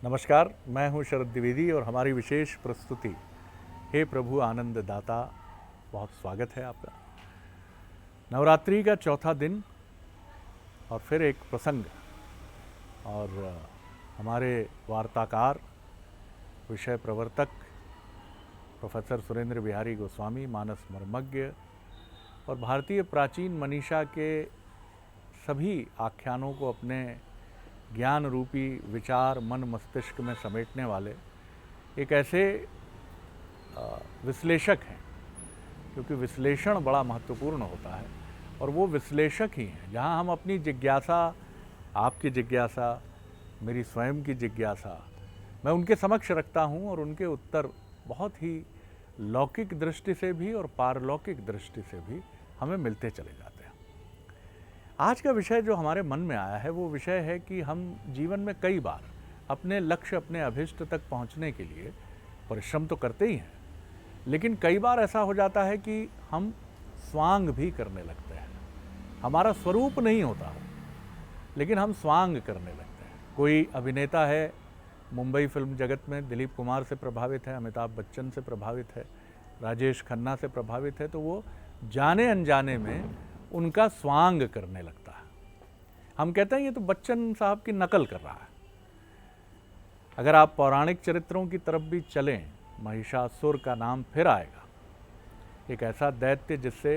नमस्कार, मैं हूं शरद द्विवेदी और हमारी विशेष प्रस्तुति हे प्रभु आनंद दाता। बहुत स्वागत है आपका। नवरात्रि का चौथा दिन और फिर एक प्रसंग और हमारे वार्ताकार विषय प्रवर्तक प्रोफेसर सुरेंद्र बिहारी गोस्वामी, मानस मर्मज्ञ और भारतीय प्राचीन मनीषा के सभी आख्यानों को अपने ज्ञान रूपी विचार मन मस्तिष्क में समेटने वाले एक ऐसे विश्लेषक हैं, क्योंकि विश्लेषण बड़ा महत्वपूर्ण होता है और वो विश्लेषक ही हैं। जहाँ हम अपनी जिज्ञासा, आपकी जिज्ञासा, मेरी स्वयं की जिज्ञासा मैं उनके समक्ष रखता हूँ और उनके उत्तर बहुत ही लौकिक दृष्टि से भी और पारलौकिक दृष्टि से भी हमें मिलते चले जाते हैं। आज का विषय जो हमारे मन में आया है वो विषय है कि हम जीवन में कई बार अपने लक्ष्य, अपने अभिष्ट तक पहुंचने के लिए परिश्रम तो करते ही हैं, लेकिन कई बार ऐसा हो जाता है कि हम स्वांग भी करने लगते हैं। हमारा स्वरूप नहीं होता हो, लेकिन हम स्वांग करने लगते हैं। कोई अभिनेता है, मुंबई फिल्म जगत में दिलीप कुमार से प्रभावित है, अमिताभ बच्चन से प्रभावित है, राजेश खन्ना से प्रभावित है, तो वो जाने अनजाने में उनका स्वांग करने लगता है। हम कहते हैं ये तो बच्चन साहब की नकल कर रहा है। अगर आप पौराणिक चरित्रों की तरफ भी चलें, महिषासुर का नाम फिर आएगा। एक ऐसा दैत्य जिससे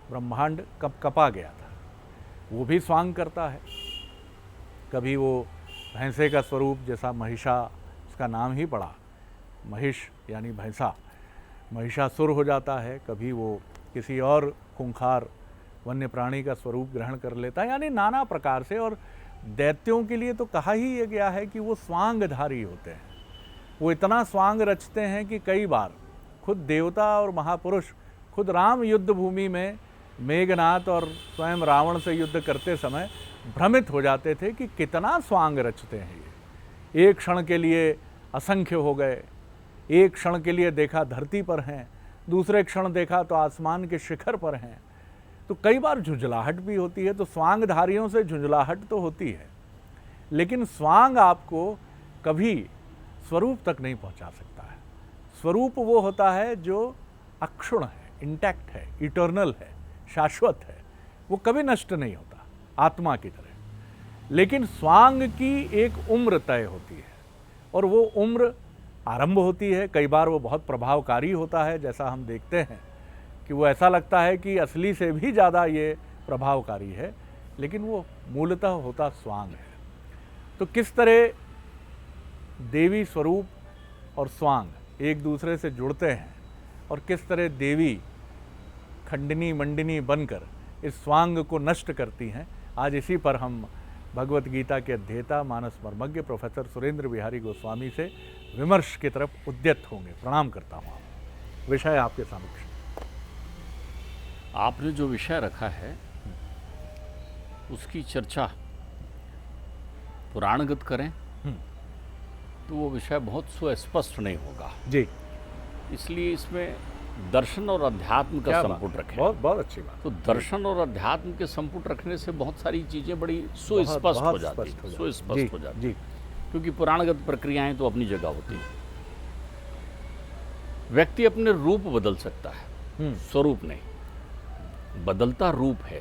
ब्रह्मांड कपा गया था, वो भी स्वांग करता है। कभी वो भैंसे का स्वरूप, जैसा महिषा, उसका नाम ही पड़ा, महिष यानी भैंसा, महिषासुर हो जाता है। कभी वो किसी और खूंखार वन्य प्राणी का स्वरूप ग्रहण कर लेता है, यानी नाना प्रकार से। और दैत्यों के लिए तो कहा ही ये गया है कि वो स्वांगधारी होते हैं। वो इतना स्वांग रचते हैं कि कई बार खुद देवता और महापुरुष, खुद राम युद्ध भूमि में मेघनाथ और स्वयं रावण से युद्ध करते समय भ्रमित हो जाते थे कि कितना स्वांग रचते हैं ये। एक क्षण के लिए असंख्य हो गए, एक क्षण के लिए देखा धरती पर हैं, दूसरे क्षण देखा तो आसमान के शिखर पर हैं। तो कई बार झुंझलाहट भी होती है। तो स्वांगधारियों से झुंझलाहट तो होती है, लेकिन स्वांग आपको कभी स्वरूप तक नहीं पहुंचा सकता है। स्वरूप वो होता है जो अक्षुण है, इंटैक्ट है, इटर्नल है, शाश्वत है, वो कभी नष्ट नहीं होता, आत्मा की तरह। लेकिन स्वांग की एक उम्र तय होती है और वो उम्र आरंभ होती है। कई बार वो बहुत प्रभावकारी होता है, जैसा हम देखते हैं कि वो ऐसा लगता है कि असली से भी ज़्यादा ये प्रभावकारी है, लेकिन वो मूलतः होता स्वांग है। तो किस तरह देवी स्वरूप और स्वांग एक दूसरे से जुड़ते हैं और किस तरह देवी खंडनी मंडिनी बनकर इस स्वांग को नष्ट करती हैं, आज इसी पर हम भगवत गीता के अध्येता, मानस मर्मज्ञ प्रोफेसर सुरेंद्र बिहारी गोस्वामी से विमर्श की तरफ उद्यत होंगे। प्रणाम करता हूँ। आप विषय आपके समक्ष। आपने जो विषय रखा है उसकी चर्चा पुराणगत करें तो वो विषय बहुत सुस्पष्ट नहीं होगा जी। इसलिए इसमें दर्शन और अध्यात्म का संपुट रखें। बहुत अच्छी बात। तो दर्शन और अध्यात्म के संपुट रखने से बहुत सारी चीज़ें बड़ी सुस्पष्ट हो जाती, क्योंकि पुराणगत प्रक्रियाएं तो अपनी जगह होती हैं। व्यक्ति अपने रूप बदल सकता है, स्वरूप नहीं। बदलता रूप है।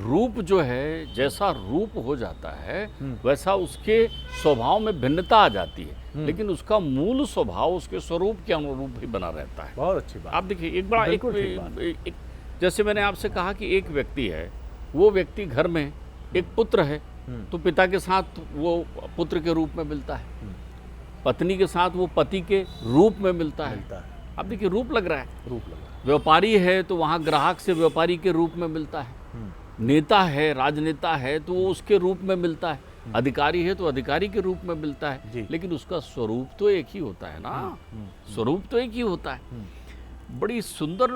रूप जो है, जैसा रूप हो जाता है वैसा उसके स्वभाव में भिन्नता आ जाती है, लेकिन उसका मूल स्वभाव उसके स्वरूप के अनुरूप ही बना रहता है। बहुत अच्छी बात। आप देखिए, एक बड़ा एक जैसे मैंने आपसे कहा कि एक व्यक्ति है, वो व्यक्ति घर में एक पुत्र है, तो पिता के साथ वो पुत्र के रूप में मिलता है, पत्नी के साथ वो पति के रूप में मिलता है। आप देखिए, रूप लग रहा है। व्यापारी है तो वहाँ ग्राहक से व्यापारी के रूप में मिलता है। नेता है, राजनेता है तो वो उसके रूप में मिलता है। अधिकारी है तो अधिकारी के रूप में मिलता है, लेकिन उसका स्वरूप तो एक ही होता है ना। स्वरूप तो एक ही होता है। बड़ी सुंदर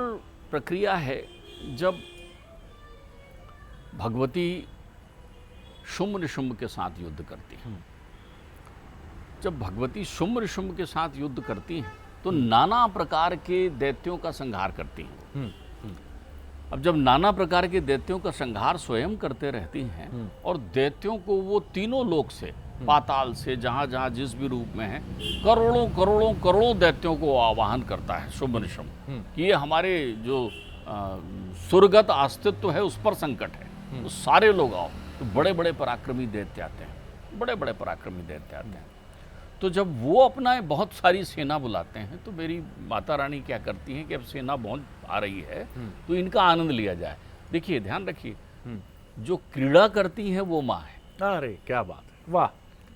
प्रक्रिया है जब भगवती शुंभ निशुंभ के साथ युद्ध करती है। जब भगवती शुंभ निशुंभ के साथ युद्ध करती हैं तो नाना प्रकार के दैत्यों का संहार करती हैं। अब जब नाना प्रकार के दैत्यों का संहार स्वयं करते रहती हैं और दैत्यों को वो तीनों लोक से पाताल से, जहाँ जहाँ जिस भी रूप में है, करोड़ों करोड़ों करोड़ों दैत्यों को आवाहन करता है शुभ निशुम्भ, कि ये हमारे जो सुरगत अस्तित्व है उस पर संकट है, तो सारे लोग आओ। तो बड़े बड़े पराक्रमी दैत्य आते हैं, बड़े बड़े पराक्रमी दैत्य आते हैं। तो जब वो अपना बहुत सारी सेना बुलाते हैं, तो मेरी माता रानी क्या करती हैं कि अब सेना बहुत आ रही है तो इनका आनंद लिया जाए। देखिए, ध्यान रखिए, जो क्रीड़ा करती हैं वो माँ है। अरे क्या बात है, वाह,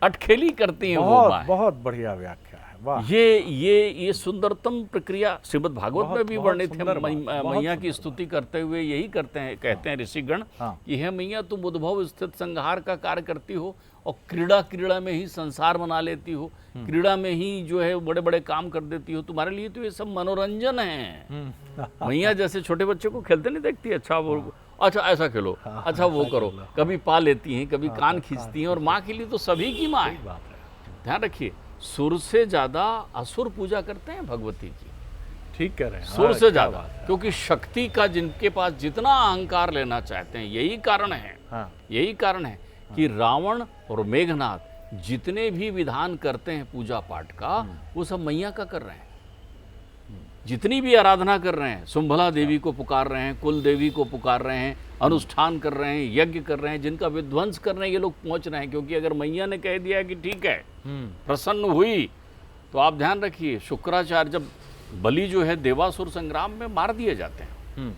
अटखेली करती हैं वो बहुत माँ है। बहुत बढ़िया व्याख्या है, वाह। ये सुंदरतम प्रक्रिया श्रीमद् भागवत में भी बहुत वर्णित है। सुंदर बात, बहुत मैया की सुंदर स्तुति करते हुए यही करते हैं, कहते हैं ऋषिगण कि हे मैया, तुम उद्भव स्थित संहार का कार्य करती हो और क्रीड़ा क्रीड़ा में ही संसार बना लेती हो, क्रीड़ा में ही जो है बड़े बड़े काम कर देती हो। तुम्हारे लिए तो ये सब मनोरंजन है। मैया जैसे छोटे बच्चे को खेलते नहीं देखती, अच्छा वो अच्छा ऐसा खेलो, अच्छा वो करो, कभी पा लेती हैं, कभी कान खींचती हैं। और माँ के लिए तो सभी की माँ है। ध्यान रखिए, सुर से ज्यादा असुर पूजा करते हैं भगवती की। ठीक कह रहे हैं, सुर से ज्यादा, क्योंकि शक्ति का जिनके पास जितना अहंकार लेना चाहते हैं, यही कारण है, यही कारण है कि रावण और मेघनाथ जितने भी विधान करते हैं पूजा पाठ का, वो सब मैया का कर रहे हैं। जितनी भी आराधना कर रहे हैं, सुंभला देवी को पुकार रहे हैं, कुल देवी को पुकार रहे हैं, अनुष्ठान कर रहे हैं, यज्ञ कर रहे हैं, जिनका विध्वंस कर रहे हैं ये लोग पहुंच रहे हैं। क्योंकि अगर मैया ने कह दिया कि ठीक है, प्रसन्न हुई, तो आप ध्यान रखिए, शुक्राचार्य जब बलि जो है देवासुर संग्राम में मार दिए जाते हैं,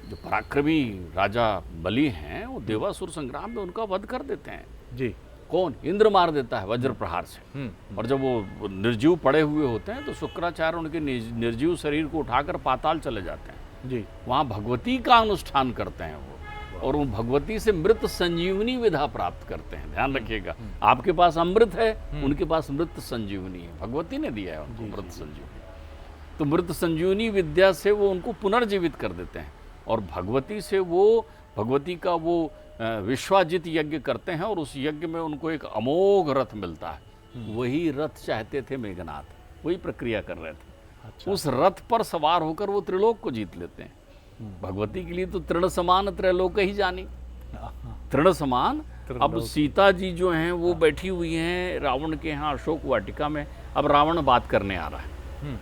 जो पराक्रमी राजा बलि हैं वो देवासुर संग्राम में उनका वध कर देते हैं जी। कौन? इंद्र मार देता है वज्र प्रहार से। और जब वो निर्जीव पड़े हुए होते हैं तो शुक्राचार्य उनके निर्जीव शरीर को उठाकर पाताल चले जाते हैं जी। वहाँ भगवती का अनुष्ठान करते हैं वो, और उन भगवती से मृत संजीवनी विधा प्राप्त करते हैं। ध्यान रखिएगा, आपके पास अमृत है, उनके पास मृत संजीवनी है, भगवती ने दिया है उनको मृत संजीवनी। तो मृत संजीवनी विद्या से वो उनको पुनर्जीवित कर देते हैं, और भगवती से वो भगवती का वो विश्वाजित यज्ञ करते हैं, और उस यज्ञ में उनको एक अमोघ रथ मिलता है। वही रथ चाहते थे मेघनाथ, वही प्रक्रिया कर रहे थे। अच्छा। उस रथ पर सवार होकर वो त्रिलोक को जीत लेते हैं। भगवती के लिए तो तृण समान त्रैलोक ही जानी, तृण समान। अब सीता जी जो हैं वो बैठी हुई हैं रावण के यहाँ अशोक वाटिका में। अब रावण बात करने आ रहा है,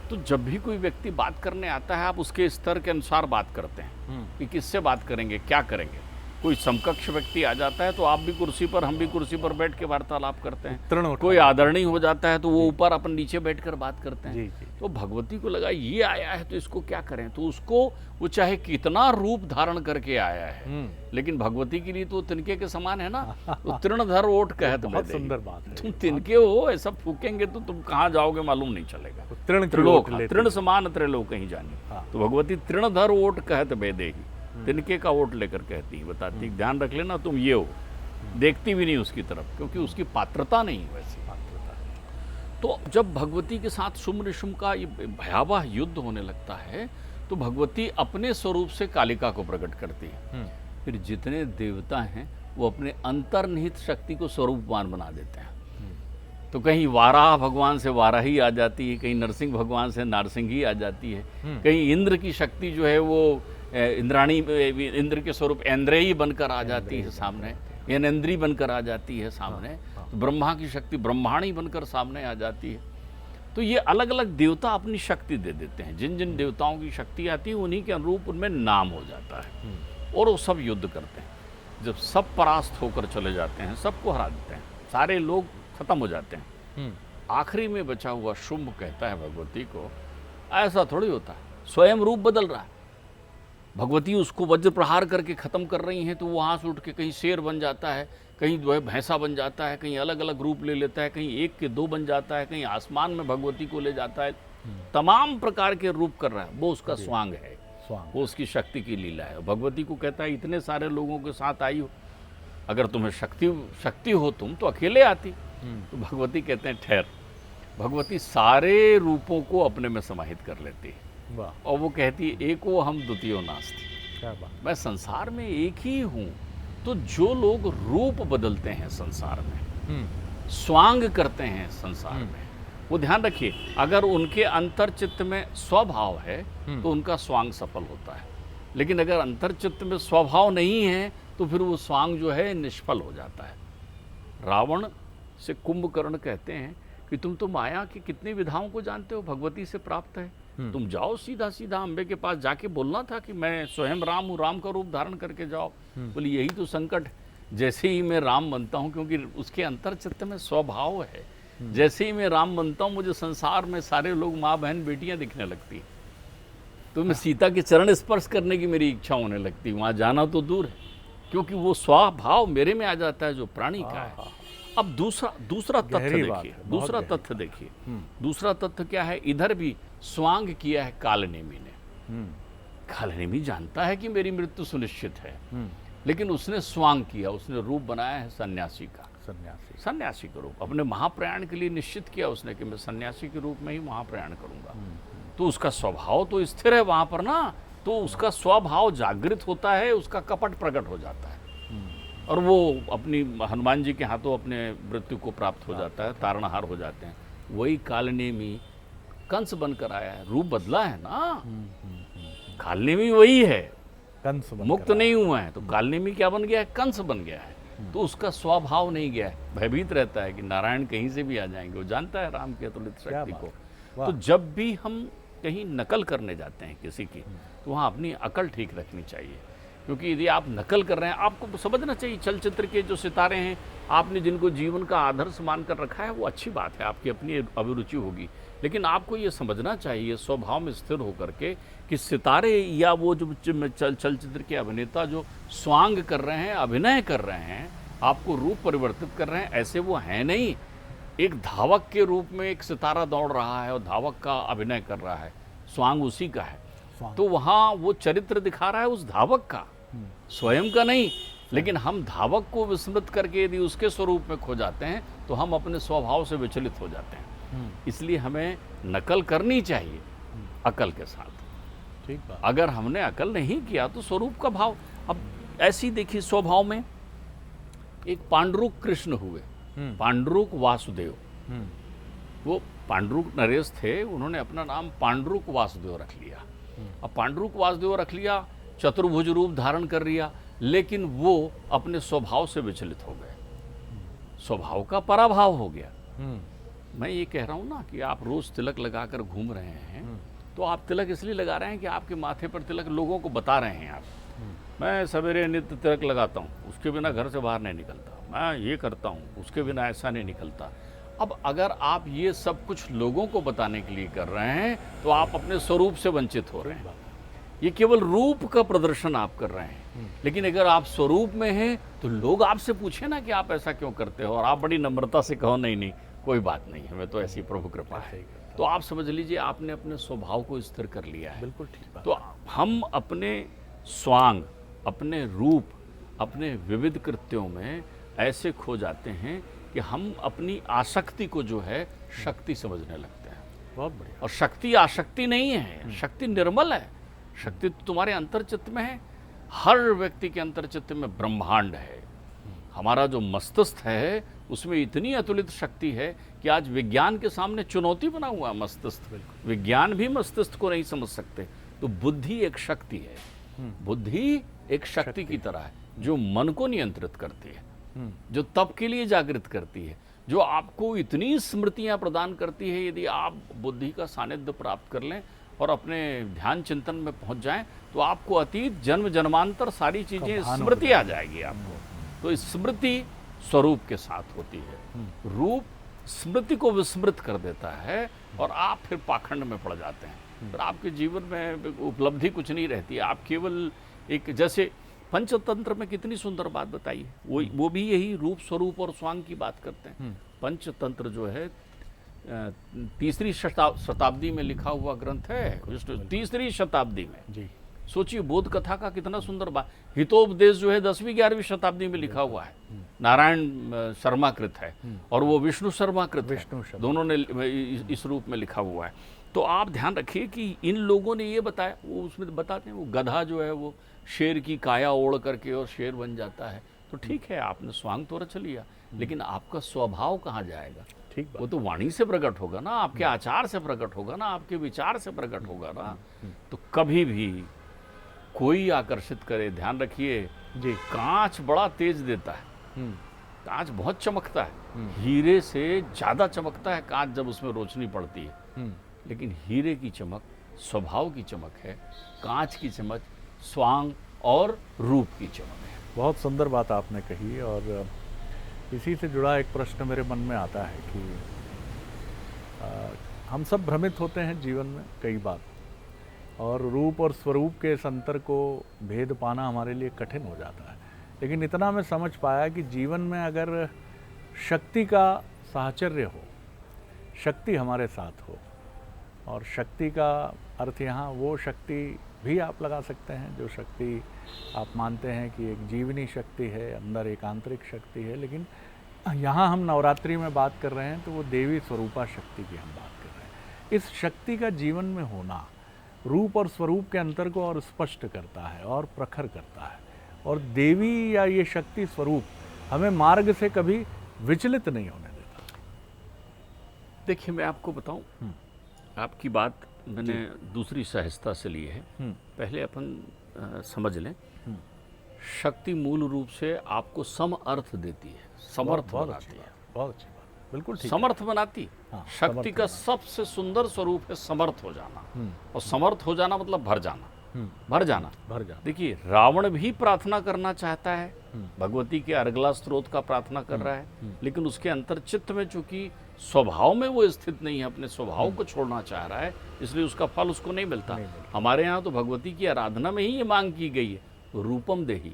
तो जब भी कोई व्यक्ति बात करने आता है, आप उसके स्तर के अनुसार बात करते हैं कि किससे बात करेंगे, क्या करेंगे। कोई समकक्ष व्यक्ति आ जाता है तो आप भी कुर्सी पर, हम भी कुर्सी पर बैठ के वार्तालाप करते हैं। कोई आदरणीय हो जाता है तो वो ऊपर अपन नीचे बैठकर बात करते हैं। तो भगवती को लगा ये आया है तो इसको क्या करें, तो उसको वो चाहे कितना रूप धारण करके आया है, लेकिन भगवती के लिए तो तिनके के समान है ना। तो तृणधर ओट कहत बहुत सुंदर बात है। तुम तिनके हो, ऐसा फूकेंगे तो तुम कहाँ जाओगे मालूम नहीं चलेगा। त्रिलोक, तृण समान त्रिलोक कहीं जानी। तो भगवती तृणधर ओट कहत बेदेही, तिनके का वोट लेकर कहती है, बताती ध्यान रख लेना तुम ये हो। देखती भी नहीं उसकी तरफ, क्योंकि उसकी पात्रता नहीं वैसी पात्रता। तो जब भगवती के साथ शुम्भ निशुम्भ का ये भयावह युद्ध होने लगता है, तो भगवती अपने स्वरूप से कालिका को प्रकट करती है। फिर जितने देवता हैं वो अपने अंतर्निहित शक्ति को स्वरूपवान बना देते हैं। तो कहीं वाराह भगवान से वाराही आ जाती है, कहीं नरसिंह भगवान से नारसिंही आ जाती है, कहीं इंद्र की शक्ति जो है वो इंद्राणी, इंद्र के स्वरूप ऐन्द्रेयी बनकर आ जाती है सामने, ऐन्द्री बनकर आ जाती है सामने। तो ब्रह्मा की शक्ति ब्रह्माणी बनकर सामने आ जाती है। तो ये अलग अलग देवता अपनी शक्ति दे देते हैं। जिन जिन देवताओं की शक्ति आती है उन्हीं के अनुरूप उनमें नाम हो जाता है, और वो सब युद्ध करते हैं। जब सब परास्त होकर चले जाते हैं, सबको हरा देते हैं, सारे लोग खत्म हो जाते हैं, आखिरी में बचा हुआ शुंभ कहता है भगवती को, ऐसा थोड़ी होता है, स्वयं रूप बदल रहा है। भगवती उसको वज्र प्रहार करके ख़त्म कर रही हैं, तो वो वहाँ से उठ के कहीं शेर बन जाता है, कहीं जो है भैंसा बन जाता है, कहीं अलग अलग रूप ले लेता है, कहीं एक के दो बन जाता है, कहीं आसमान में भगवती को ले जाता है। तमाम प्रकार के रूप कर रहा है, वो उसका स्वांग है, वो उसकी शक्ति की लीला है। भगवती को कहता है इतने सारे लोगों के साथ आई हो, अगर तुम्हें शक्ति हो तुम तो अकेले आती। तो भगवती कहते हैं ठहर। भगवती सारे रूपों को अपने में समाहित कर लेती है, और वो कहती है एको हम द्वितीयो नास्ति। क्या बात, मैं संसार में एक ही हूँ। तो जो लोग रूप बदलते हैं संसार में, स्वांग करते हैं संसार में, वो ध्यान रखिए, अगर उनके अंतर्चित्त में स्वभाव है तो उनका स्वांग सफल होता है। लेकिन अगर अंतर्चित्त में स्वभाव नहीं है तो फिर वो स्वांग जो है निष्फल हो जाता है। रावण से कुंभकर्ण कहते हैं कि तुम तो माया की कितनी विधाओं को जानते हो, भगवती से प्राप्त है, तुम जाओ सीधा सीधा अम्बे के पास जाके बोलना था कि मैं स्वयं राम हूँ, राम का रूप धारण करके जाओ। बोले यही तो संकट, जैसे ही मैं राम बनता हूँ, क्योंकि उसके अंतर चित्त में स्वभाव है, जैसे ही मैं राम बनता हूँ मुझे संसार में सारे लोग माँ बहन बेटियां दिखने लगती, तो मैं सीता के चरण स्पर्श करने की मेरी इच्छा होने लगती, वहाँ जाना तो दूर है, क्योंकि वो स्वभाव मेरे में आ जाता है जो प्राणी का है। अब दूसरा तथ्य देखिए, दूसरा तथ्य देखिए, दूसरा तथ्य क्या है, इधर भी स्वांग किया है कालनेमी ने। कालनेमी जानता है कि मेरी मृत्यु सुनिश्चित है, लेकिन उसने स्वांग किया, उसने रूप बनाया है सन्यासी का, सन्यासी का रूप अपने महाप्रयाण के लिए निश्चित किया उसने कि मैं सन्यासी के रूप में ही महाप्रयाण करूंगा। तो उसका स्वभाव तो स्थिर है वहां पर ना, तो उसका स्वभाव जागृत होता है, उसका कपट प्रकट हो जाता है, और वो अपनी हनुमान जी के हाथों अपने मृत्यु को प्राप्त हो जाता है, तारणहार हो जाते हैं। वही कालनेमी कंस बनकर आया है, रूप बदला है ना, कालनेमी वही है, कंस मुक्त नहीं हुआ है, तो कालनेमी क्या बन गया है, कंस बन गया है। तो उसका स्वभाव नहीं गया है, भयभीत रहता है कि नारायण कहीं से भी आ जाएंगे, वो जानता है राम की अतुलित शक्ति को। तो जब भी हम कहीं नकल करने जाते हैं किसी की, तो वहाँ अपनी अकल ठीक रखनी चाहिए, क्योंकि यदि आप नकल कर रहे हैं, आपको समझना चाहिए चलचित्र के जो सितारे हैं, आपने जिनको जीवन का आदर्श मानकर रखा है, वो अच्छी बात है, आपकी अपनी अभिरुचि होगी, लेकिन आपको ये समझना चाहिए स्वभाव में स्थिर होकर के कि सितारे या वो जो चलचित्र के अभिनेता जो स्वांग कर रहे हैं, अभिनय कर रहे हैं, आपको रूप परिवर्तित कर रहे हैं, ऐसे वो हैं नहीं। एक धावक के रूप में एक सितारा दौड़ रहा है और धावक का अभिनय कर रहा है, स्वांग उसी का है, तो वहाँ वो चरित्र दिखा रहा है उस धावक का, स्वयं का नहीं। लेकिन हम धावक को विस्मृत करके यदि उसके स्वरूप में खो जाते हैं, तो हम अपने स्वभाव से विचलित हो जाते हैं। इसलिए हमें नकल करनी चाहिए अकल के साथ। ठीक बात। अगर हमने अकल नहीं किया तो स्वरूप का भाव। अब ऐसी देखिए स्वभाव में एक पांडुरुक कृष्ण हुए, पांडुरुक वासुदेव, वो पांडुरुक नरेश थे, उन्होंने अपना नाम पांडुरुक वासुदेव रख लिया। अब पांडुरुक वासुदेव रख लिया, चतुर्भुज रूप धारण कर लिया, लेकिन वो अपने स्वभाव से विचलित हो गए, स्वभाव का पराभाव हो गया। मैं ये कह रहा हूँ ना कि आप रोज तिलक लगाकर घूम रहे हैं, तो आप तिलक इसलिए लगा रहे हैं कि आपके माथे पर तिलक लोगों को बता रहे हैं आप, मैं सवेरे नित्य तिलक लगाता हूँ, उसके बिना घर से बाहर नहीं निकलता, मैं ये करता हूँ, उसके बिना ऐसा नहीं निकलता। अब अगर आप ये सब कुछ लोगों को बताने के लिए कर रहे हैं, तो आप अपने स्वरूप से वंचित हो रहे हैं। ये केवल रूप का प्रदर्शन आप कर रहे हैं, लेकिन अगर आप स्वरूप में हैं तो लोग आपसे पूछे ना कि आप ऐसा क्यों करते हो, और आप बड़ी नम्रता से कहो नहीं कोई बात नहीं, हमें तो ऐसी प्रभु कृपा है, तो आप समझ लीजिए आपने अपने स्वभाव को स्थिर कर लिया है। बिल्कुल ठीक बात। तो हम अपने स्वांग, अपने रूप, अपने विविध कृत्यों में ऐसे खो जाते हैं कि हम अपनी आसक्ति को जो है शक्ति समझने लगते हैं। बहुत बढ़िया। और शक्ति आसक्ति नहीं है, शक्ति निर्मल है, शक्ति तो तुम्हारे अंतर्चित्त में है। हर व्यक्ति के अंतर्चित्त में ब्रह्मांड है। हमारा जो मस्तिष्क है उसमें इतनी अतुलित शक्ति है कि आज विज्ञान के सामने चुनौती बना हुआ है मस्तिष्क। विज्ञान भी मस्तिष्क को नहीं समझ सकते। तो बुद्धि एक शक्ति है, बुद्धि एक शक्ति की तरह है जो मन को नियंत्रित करती है, जो तप के लिए जागृत करती है, जो आपको इतनी स्मृतियां प्रदान करती है। यदि आप बुद्धि का सानिध्य प्राप्त कर लें और अपने ध्यान चिंतन में पहुंच जाएं, तो आपको अतीत जन्म जन्मांतर सारी चीजें स्मृति आ जाएगी आपको। तो स्मृति स्वरूप के साथ होती है, रूप स्मृति को विस्मृत कर देता है और आप फिर पाखंड में पड़ जाते हैं। फिर आपके जीवन में उपलब्धि कुछ नहीं रहती, आप केवल एक, जैसे पंचतंत्र में कितनी सुंदर बात बताई है, वो भी यही रूप स्वरूप और स्वांग की बात करते हैं। पंचतंत्र जो है तीसरी शताब्दी में लिखा हुआ ग्रंथ है, विष्णु तीसरी शताब्दी में जी। सोचिए बोध कथा का कितना सुंदर बात। हितोपदेश जो है 10वीं 11वीं शताब्दी में लिखा हुआ है, नारायण शर्मा कृत है और वो विष्णु शर्मा कृत है, दोनों ने इस रूप में लिखा हुआ है। तो आप ध्यान रखिए कि इन लोगों ने ये बताया, वो उसमें बताते हैं वो गधा जो है वो शेर की काया ओढ़ करके और शेर बन जाता है। तो ठीक है, आपने स्वांग तो रच लिया, लेकिन आपका स्वभाव कहाँ जाएगा? ठीक, वो तो वाणी से प्रकट होगा ना, आपके आचार से प्रकट होगा ना, आपके विचार से प्रकट होगा ना। तो कभी भी कोई आकर्षित करे, ध्यान रखिए जी, कांच बड़ा तेज देता है, कांच बहुत चमकता है, हीरे से ज़्यादा चमकता है कांच जब उसमें रोशनी पड़ती है। लेकिन हीरे की चमक स्वभाव की चमक है, कांच की चमक स्वांग और रूप की चमक है। बहुत सुंदर बात आपने कही। और इसी से जुड़ा एक प्रश्न मेरे मन में आता है कि हम सब भ्रमित होते हैं जीवन में कई बार, और रूप और स्वरूप के इस अंतर को भेद पाना हमारे लिए कठिन हो जाता है। लेकिन इतना मैं समझ पाया कि जीवन में अगर शक्ति का साहचर्य हो, शक्ति हमारे साथ हो, और शक्ति का अर्थ यहाँ वो शक्ति भी आप लगा सकते हैं जो शक्ति आप मानते हैं कि एक जीवनी शक्ति है, अंदर एक आंतरिक शक्ति है। लेकिन यहाँ हम नवरात्रि में बात कर रहे हैं तो वो देवी स्वरूपा शक्ति की हम बात कर रहे हैं। इस शक्ति का जीवन में होना रूप और स्वरूप के अंतर को और स्पष्ट करता है और प्रखर करता है। और देवी या ये शक्ति स्वरूप हमें मार्ग से कभी विचलित नहीं होने देता। देखिए, मैं आपको बताऊं, आपकी बात मैंने दूसरी सहजता से ली है। पहले अपन समझ लें, शक्ति मूल रूप से आपको सम अर्थ देती है, समर्थ बनाती है। बहुत अच्छी बात, बिल्कुल ठीक। समर्थ बनाती। हाँ, शक्ति का सबसे सुंदर स्वरूप है समर्थ हो जाना। और समर्थ हो जाना मतलब भर जाना, भर जाना। देखिए, रावण भी प्रार्थना करना चाहता है, भगवती के अर्गला स्त्रोत का प्रार्थना कर रहा है, लेकिन उसके अंतर चित्त में चूंकि स्वभाव में वो स्थित नहीं है, अपने स्वभाव को छोड़ना चाह रहा है, इसलिए उसका फल उसको नहीं मिलता। हमारे यहाँ तो भगवती की आराधना में ही ये मांग की गई है, रूपम देही,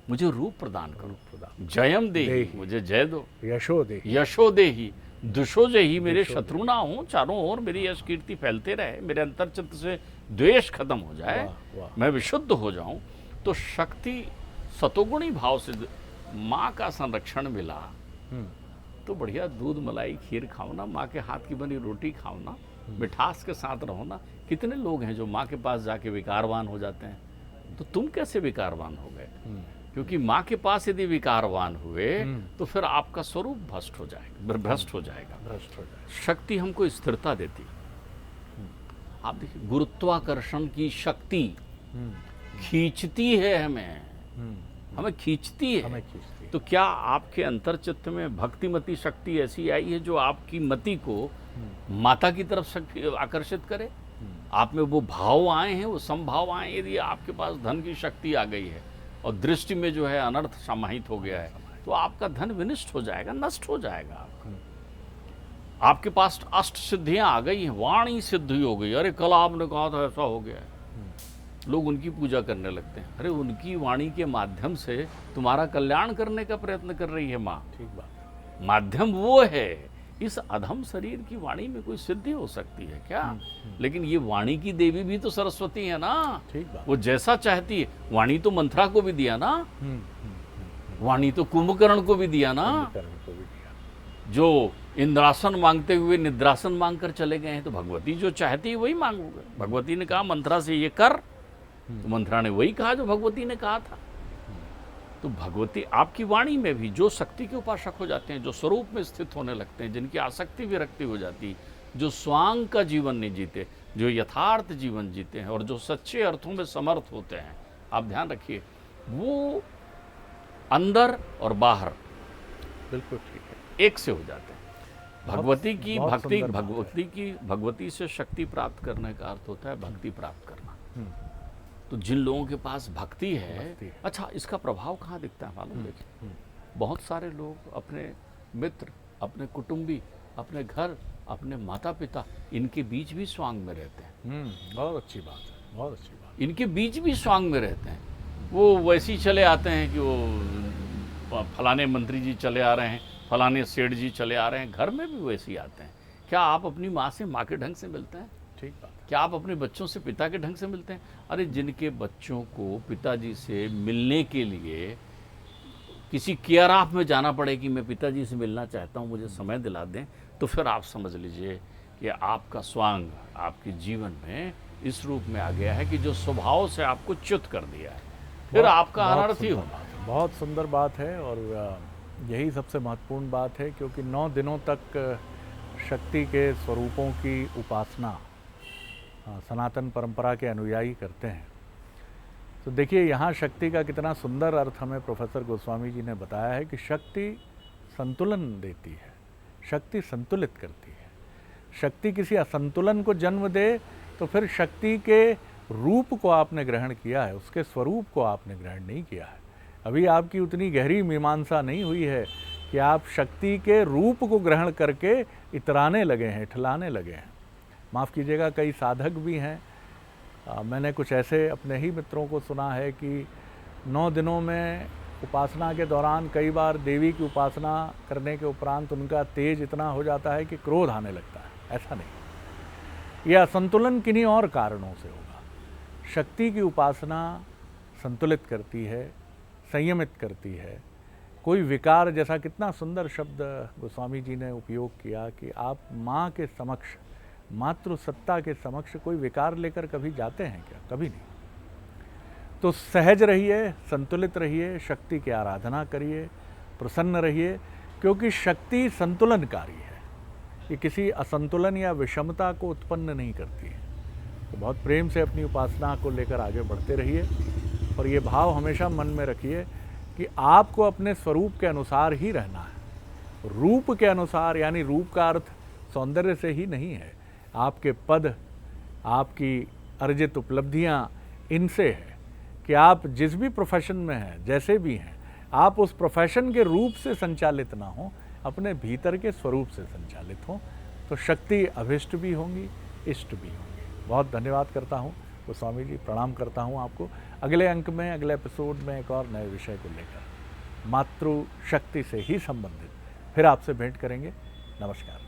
मुझे रूप प्रदान करो, जयम देही, मुझे जय दो, यशो देही, दुशो जही, मेरे शत्रु ना हो, चारों ओर मेरी यश कीर्ति फैलते रहे, मेरे अंतर चित्त से द्वेष खत्म हो जाए, मैं विशुद्ध हो जाऊं। तो शक्ति सतोगुणी भाव से माँ का संरक्षण मिला तो बढ़िया दूध मलाई खीर खाओ ना, माँ के हाथ की बनी रोटी खाओ ना, मिठास के साथ रहो ना। कितने लोग हैं जो माँ के पास जाके विकारवान हो जाते हैं, तो तुम कैसे विकारवान हो गए? क्योंकि माँ के पास यदि विकारवान हुए तो फिर आपका स्वरूप भ्रष्ट हो जाएगा। शक्ति हमको स्थिरता देती। आप देखिए, गुरुत्वाकर्षण की शक्ति खींचती है हमें खींचती है। तो क्या आपके अंतर चित्त में भक्तिमती शक्ति ऐसी आई है जो आपकी मति को माता की तरफ आकर्षित करे? आप में वो भाव आए हैं, वो संभाव आए। यदि आपके पास धन की शक्ति आ गई है और दृष्टि में जो है अनर्थ समाहित हो गया है, तो आपका धन विनिष्ट हो जाएगा, नष्ट हो जाएगा। आपके पास अष्ट सिद्धियां आ गई हैं, वाणी सिद्धि हो गई, अरे कल आपने कहा था ऐसा हो गया है, लोग उनकी पूजा करने लगते हैं। अरे उनकी वाणी के माध्यम से तुम्हारा कल्याण करने का प्रयत्न कर रही है माँ। ठीक बात। माध्यम वो है। इस अधम शरीर की वाणी में कोई सिद्धि हो सकती है क्या? लेकिन ये वाणी की देवी भी तो सरस्वती है ना। ठीक बात। वो जैसा चाहती है। वाणी तो मंथरा को भी दिया ना, वाणी तो कुंभकर्ण को भी दिया ना, जो इंद्रासन मांगते हुए निद्रासन मांग कर चले गए हैं। तो भगवती जो चाहती है वही मांगोगे। भगवती ने कहा मंथरा से ये कर, तो मंथरा ने वही कहा जो भगवती ने कहा था। तो भगवती आपकी वाणी में भी जो शक्ति के उपासक हो जाते हैं, जो स्वरूप में स्थित होने लगते हैं, जिनकी आसक्ति विरक्ति हो जाती, जो स्वांग का जीवन नहीं जीते, जो यथार्थ जीवन जीते हैं और जो सच्चे अर्थों में समर्थ होते हैं, आप ध्यान रखिए, वो अंदर और बाहर बिल्कुल ठीक है, एक से हो जाते हैं। भगवती की भक्ति, भगवती से शक्ति प्राप्त करने का अर्थ होता है भक्ति प्राप्त करना। तो जिन लोगों के पास भक्ति है, अच्छा, इसका प्रभाव कहाँ दिखता है मालूम? देखिए, बहुत सारे लोग अपने मित्र, अपने कुटुंबी, अपने घर, अपने माता पिता, इनके बीच भी स्वांग में रहते हैं। बहुत अच्छी बात है, बहुत अच्छी बात। इनके बीच भी स्वांग में रहते हैं। वो वैसे ही चले आते हैं कि वो फलाने मंत्री जी चले आ रहे हैं, फलाने सेठ जी चले आ रहे हैं, घर में भी वैसे ही आते हैं। क्या आप अपनी माँ से माँ के ढंग से मिलते हैं? ठीक बात। क्या आप अपने बच्चों से पिता के ढंग से मिलते हैं? अरे जिनके बच्चों को पिताजी से मिलने के लिए किसी केयर ऑफ में जाना पड़े कि मैं पिताजी से मिलना चाहता हूँ, मुझे समय दिला दें, तो फिर आप समझ लीजिए कि आपका स्वांग आपके जीवन में इस रूप में आ गया है कि जो स्वभाव से आपको च्युत कर दिया है, फिर आपका अनर्थ ही होना। बहुत सुंदर बात है और यही सबसे महत्वपूर्ण बात है, क्योंकि 9 दिनों तक शक्ति के स्वरूपों की उपासना सनातन परंपरा के अनुयायी करते हैं। तो देखिए यहाँ शक्ति का कितना सुंदर अर्थ हमें प्रोफेसर गोस्वामी जी ने बताया है कि शक्ति संतुलन देती है, शक्ति संतुलित करती है। शक्ति किसी असंतुलन को जन्म दे तो फिर शक्ति के रूप को आपने ग्रहण किया है, उसके स्वरूप को आपने ग्रहण नहीं किया है। अभी आपकी उतनी गहरी मीमांसा नहीं हुई है कि आप शक्ति के रूप को ग्रहण करके इतराने लगे हैं, इठलाने लगे हैं। माफ़ कीजिएगा, कई साधक भी हैं, मैंने कुछ ऐसे अपने ही मित्रों को सुना है कि 9 दिनों में उपासना के दौरान कई बार देवी की उपासना करने के उपरांत उनका तेज इतना हो जाता है कि क्रोध आने लगता है। ऐसा नहीं, यह असंतुलन किन्हीं और कारणों से होगा। शक्ति की उपासना संतुलित करती है, संयमित करती है। कोई विकार, जैसा कितना सुंदर शब्द गोस्वामी जी ने उपयोग किया कि आप माँ के समक्ष, मातृ सत्ता के समक्ष कोई विकार लेकर कभी जाते हैं क्या? कभी नहीं। तो सहज रहिए, संतुलित रहिए, शक्ति की आराधना करिए, प्रसन्न रहिए, क्योंकि शक्ति संतुलनकारी है। ये किसी असंतुलन या विषमता को उत्पन्न नहीं करती है। तो बहुत प्रेम से अपनी उपासना को लेकर आगे बढ़ते रहिए और ये भाव हमेशा मन में रखिए कि आपको अपने स्वरूप के अनुसार ही रहना है। रूप के अनुसार, यानी रूप का अर्थ सौंदर्य से ही नहीं है, आपके पद, आपकी अर्जित उपलब्धियां, इनसे है कि आप जिस भी प्रोफेशन में हैं, जैसे भी हैं, आप उस प्रोफेशन के रूप से संचालित ना हो, अपने भीतर के स्वरूप से संचालित हो, तो शक्ति अभिष्ट भी होंगी, इष्ट भी होंगी। बहुत धन्यवाद करता हूँ गोस्वामी जी, प्रणाम करता हूँ आपको। अगले अंक में, अगले एपिसोड में एक और नए विषय को लेकर मातृ शक्ति से ही संबंधित फिर आपसे भेंट करेंगे। नमस्कार।